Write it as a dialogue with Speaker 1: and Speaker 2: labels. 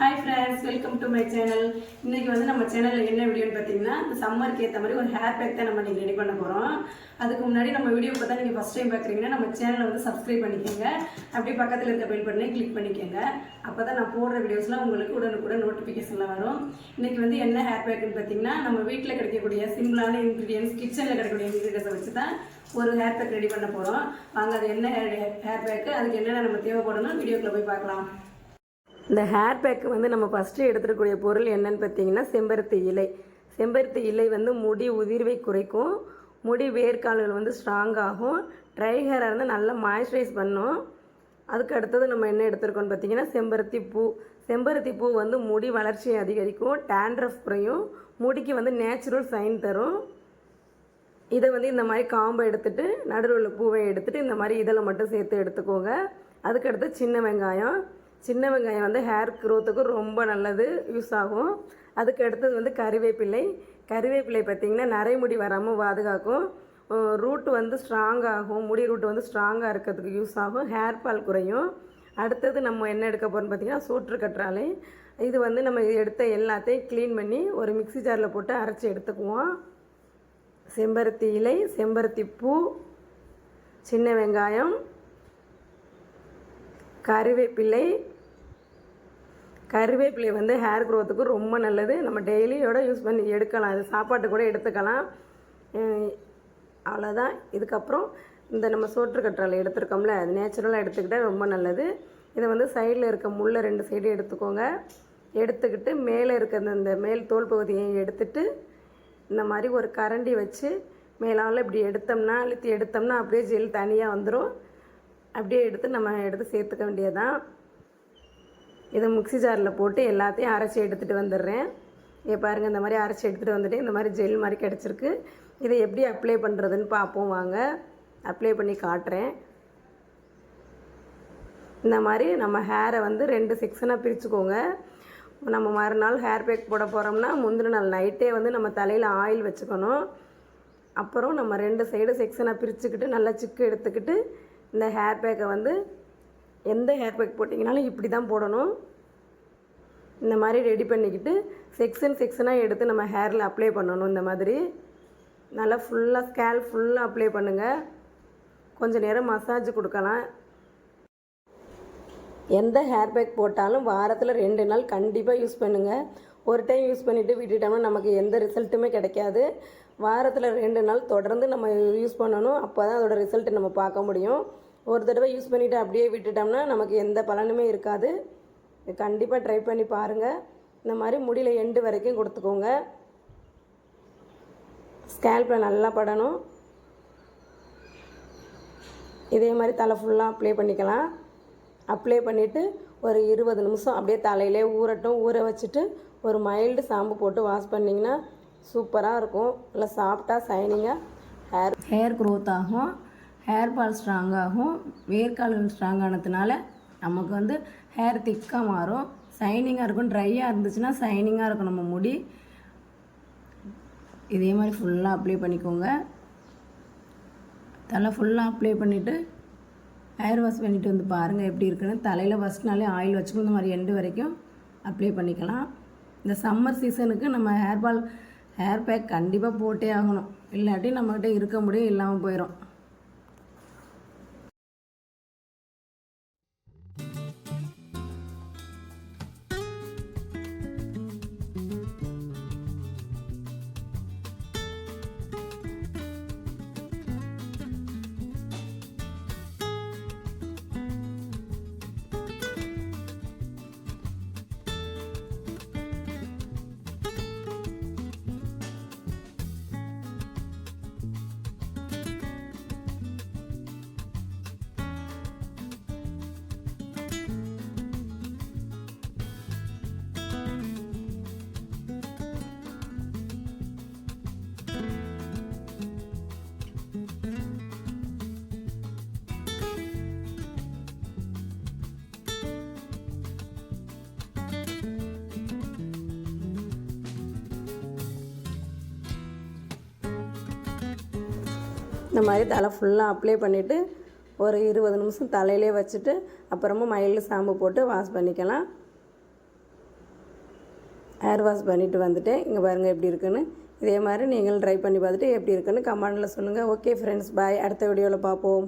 Speaker 1: Hi friends, welcome to my channel. இன்றைக்கி வந்து நம்ம சேனலில் என்ன வீடியோன்னு பார்த்தீங்கன்னா, இந்த சம்மருக்கு ஏற்ற மாதிரி ஒரு ஹேர் பேக் தான் நம்ம இன்றைக்கி ரெடி பண்ண போகிறோம். அதுக்கு முன்னாடி நம்ம வீடியோ பார்த்தா நீங்கள் ஃபஸ்ட் டைம் பார்க்குறீங்கன்னா நம்ம சேனலை வந்து சப்ஸ்கிரைப் பண்ணிக்கோங்க. அப்படியே பக்கத்தில் இருக்க பெல் பட்டனை கிளிக் பண்ணிக்கோங்க. அப்போ தான் நான் போடுற வீடியோஸ்லாம் உங்களுக்கு உடனுக்குடன் நோட்டிஃபிகேஷனில் வரும். இன்றைக்கி வந்து என்ன ஹேர் பேக்குன்னு பார்த்தீங்கன்னா, நம்ம வீட்டில் கிடைக்கக்கூடிய சிம்பிளான இன்க்ரீடியன்ஸ், கிச்சனில் கிடைக்கக்கூடிய இன்க்ரீடியன்ஸை வச்சு தான் ஒரு ஹேர் பேக் ரெடி பண்ண போகிறோம். வாங்க அது என்ன ஹேர் பேக்கு, அதுக்கு என்னென்ன நம்ம தேவைப்படணும் வீடியோக்குள்ளே போய் பார்க்கலாம். இந்த ஹேர் பேக்கு வந்து நம்ம ஃபஸ்ட்டு எடுத்துக்கூடிய பொருள் என்னன்னு பார்த்தீங்கன்னா, செம்பருத்தி இலை. செம்பருத்தி இலை வந்து முடி உதிர்வை குறைக்கும், முடி வேர்க்கால்கள் வந்து ஸ்ட்ராங் ஆகும், ட்ரை ஹேராக இருந்தால் நல்லா மாய்ஸ்சரைஸ் பண்ணும். அதுக்கு அடுத்தது நம்ம என்ன எடுத்துருக்கோம்னு பார்த்தீங்கன்னா, செம்பருத்தி பூ. செம்பருத்தி பூ வந்து முடி வளர்ச்சியை அதிகரிக்கும், டேண்ட்ரஃப் குறையும், முடிக்கு வந்து நேச்சுரல் சைன் தரும். இதை வந்து இந்த மாதிரி காம்பை எடுத்துகிட்டு நடுவில் உள்ள பூவை எடுத்துகிட்டு இந்த மாதிரி இதழை மட்டும் சேர்த்து எடுத்துக்கோங்க. அதுக்கடுத்து சின்ன வெங்காயம். சின்ன வெங்காயம் வந்து ஹேர் க்ரோத்துக்கு ரொம்ப நல்லது, யூஸ் ஆகும். அதுக்கு அடுத்தது வந்து கறிவேப்பிலை. கறிவேப்பிலை பார்த்திங்கன்னா நரைமுடி வராமல் பாதுகாக்கும், ரூட் வந்து ஸ்ட்ராங் ஆகும், முடி ரூட் வந்து ஸ்ட்ராங்காக இருக்கிறதுக்கு யூஸ் ஆகும், ஹேர் ஃபால் குறையும். அடுத்தது நம்ம என்ன எடுக்க போகிறோம்னு பார்த்திங்கன்னா, சோற்று கற்றாழை. இது வந்து நம்ம எடுத்த எல்லாத்தையும் க்ளீன் பண்ணி ஒரு மிக்ஸி ஜாரில் போட்டு அரைச்சி எடுத்துக்குவோம். செம்பருத்தி இலை, செம்பருத்தி பூ, சின்ன வெங்காயம், கறிவேப்பிலை. கறிவேப்பிலை வந்து ஹேர் க்ரோத்துக்கு ரொம்ப நல்லது, நம்ம டெய்லியோட யூஸ் பண்ணி எடுக்கலாம், அது சாப்பாட்டு கூட எடுத்துக்கலாம். அவ்வளோதான். இதுக்கப்புறம் இந்த நம்ம சோற்று கற்றாழை எடுத்துருக்கோம்ல, அது நேச்சுரலாக எடுத்துக்கிட்டால் ரொம்ப நல்லது. இதை வந்து சைடில் இருக்க முள்ளை 2 சைடு எடுத்துக்கோங்க. எடுத்துக்கிட்டு மேலே இருக்கிற இந்த மேல் தோல் பகுதியை எடுத்துட்டு இந்த மாதிரி ஒரு கரண்டி வச்சு மேலால் இப்படி எடுத்தோம்னா, அழுத்தி எடுத்தோம்னா அப்படியே ஜெல் தனியாக வந்துடும். அப்படியே எடுத்து நம்ம சேர்த்துக்க வேண்டியதான். இதை மிக்ஸி ஜாரில் போட்டு எல்லாத்தையும் அரைச்சி எடுத்துகிட்டு வந்துடுறேன். இங்கே பாருங்கள், இந்த மாதிரி அரைச்சி எடுத்துகிட்டு வந்துட்டு இந்த மாதிரி ஜெல் மாதிரி கிடச்சிருக்கு. இதை எப்படி அப்ளை பண்ணுறதுன்னு பார்ப்போம் வாங்க. அப்ளை பண்ணி காட்டுறேன். இந்த மாதிரி நம்ம ஹேரை வந்து 2 செக்ஷனாக பிரிச்சுக்கோங்க. நம்ம மறுநாள் ஹேர் பேக் போட போகிறோம்னா முந்தின நாள் நைட்டே வந்து நம்ம தலையில் ஆயில் வச்சுக்கணும். அப்புறம் நம்ம 2 சைடு செக்ஷனாக பிரிச்சுக்கிட்டு நல்லா சிக்கு எடுத்துக்கிட்டு இந்த ஹேர் பேக்கை வந்து எந்த ஹேர் பேக் போட்டிங்கனாலும் இப்படி தான் போடணும். இந்த மாதிரி ரெடி பண்ணிக்கிட்டு செக்ஷனாக எடுத்து நம்ம ஹேரில் அப்ளை பண்ணணும். இந்த மாதிரி நல்லா ஃபுல்லாக ஸ்கேல்ப் ஃபுல்லாக அப்ளை பண்ணுங்கள். கொஞ்சம் நேரம் மசாஜ் கொடுக்கலாம். எந்த ஹேர் பேக் போட்டாலும் வாரத்தில் 2 நாள் கண்டிப்பாக யூஸ் பண்ணுங்கள். ஒரு டைம் யூஸ் பண்ணிவிட்டு விட்டுட்டோம்னா நமக்கு எந்த ரிசல்ட்டுமே கிடைக்காது. வாரத்தில் 2 நாள் தொடர்ந்து நம்ம யூஸ் பண்ணணும். அப்போ தான் அதோட ரிசல்ட்டு நம்ம பார்க்க முடியும். ஒரு தடவை யூஸ் பண்ணிவிட்டு அப்படியே விட்டுட்டோம்னா நமக்கு எந்த பலனுமே இருக்காது. கண்டிப்பாக ட்ரை பண்ணி பாருங்கள். இந்த மாதிரி முடியில் எண்டு வரைக்கும் கொடுத்துக்கோங்க. ஸ்கேல்பில் நல்லா படணும். இதே மாதிரி தலை ஃபுல்லாக அப்ளை பண்ணிக்கலாம். அப்ளை பண்ணிவிட்டு ஒரு 20 நிமிஷம் அப்படியே தலையிலே ஊறட்டும். ஊற வச்சுட்டு ஒரு மைல்டு ஷாம்பு போட்டு வாஷ் பண்ணிங்கன்னா சூப்பராக இருக்கும். நல்லா சாஃப்டாக சைனிங்காக ஹேர் க்ரோத் ஆகும், ஹேர் ஃபால் ஸ்ட்ராங் ஆகும். வேர்க்கால்கள் ஸ்ட்ராங் ஆனதுனால நமக்கு வந்து ஹேர் திக்காக மாறும், சைனிங்காக இருக்கும். ட்ரையாக இருந்துச்சுன்னா சைனிங்காக இருக்கும் நம்ம முடி. இதே மாதிரி ஃபுல்லாக அப்ளை பண்ணிக்கோங்க. தலை ஃபுல்லாக அப்ளை பண்ணிவிட்டு ஹேர் வாஷ் பண்ணிவிட்டு வந்து பாருங்கள் எப்படி இருக்குன்னு. தலையில் ஃபஸ்ட் நாளே ஆயில் வச்சுக்கணும். இந்த மாதிரி எண்டு வரைக்கும் அப்ளை பண்ணிக்கலாம். இந்த சம்மர் சீசனுக்கு நம்ம ஹேர் பேக் கண்டிப்பாக போட்டே ஆகணும், இல்லாட்டி நம்மக்கிட்ட இருக்க முடியும், இல்லாமல் போயிடும். இந்த மாதிரி தலை ஃபுல்லாக அப்ளை பண்ணிவிட்டு ஒரு 20 நிமிஷம் தலையிலே வச்சுட்டு அப்புறமா மைல்டு ஷாம்பு போட்டு வாஷ் பண்ணிக்கலாம். ஹேர் வாஷ் பண்ணிவிட்டு வந்துட்டேன். இங்கே பாருங்கள் எப்படி இருக்குன்னு. இதே மாதிரி நீங்களும் ட்ரை பண்ணி பார்த்துட்டு எப்படி இருக்குன்னு கமெண்டில் சொல்லுங்கள். ஓகே ஃப்ரெண்ட்ஸ், பாய். அடுத்த வீடியோவில் பார்ப்போம்.